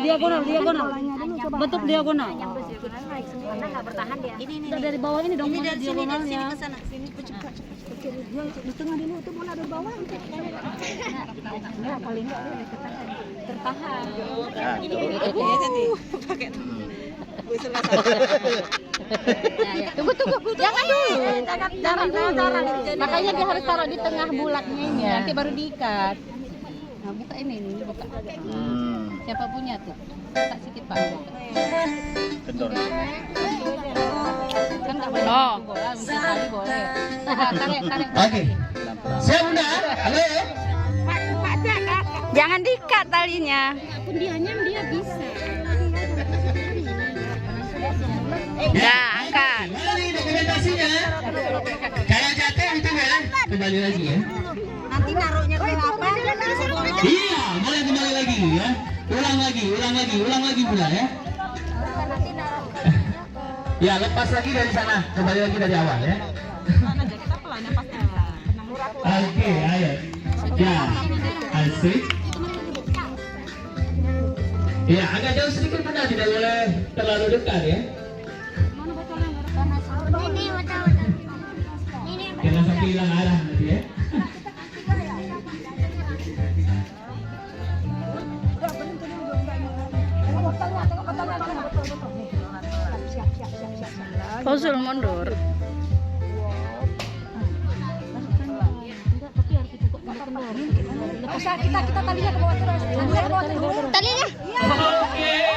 Diagonal, diagonal. Bentuk diagonal. Karena nggak bertahan dia. Ini dari bawah ini dong. Ini dari sini diagonalnya. ke sana. Sini cepat. Dia di tengah dulu itu bola dari bawah. Nah, paling nggak dia tertahan. Pakai Tunggu. Jangan dulu. Jangan. Makanya dia harus taruh di tengah bulatnya ini. Nanti baru diikat. Nah, buka ini buka. Siapa punya tuh? Buka sedikit Pak. Kendor. Kan nggak boleh bola, mungkin kali boleh. Tarik. Oke. Siap Bunda? Halo. Jangan diikat talinya. Pun dia nyam dia bisa. Nah, angkat. Gimana nih dokumentasinya? Kayak jatuh itu ya? Kembali lagi ya. Nanti naruhnya ke apa? Iya, boleh kembali lagi ya. Ulang lagi Bunda ya. Ya, lepas lagi dari sana, kembali lagi dari awal ya. Oke, ayo. Ya, asik. Ya, agak jauh sedikit Bunda, tidak boleh terlalu dekat ya. Jangan sampai hilang arah nanti ya. Fauzul mundur. Kita talinya ke bawah terus. Talinya ke bawah terus. Talinya. Oke.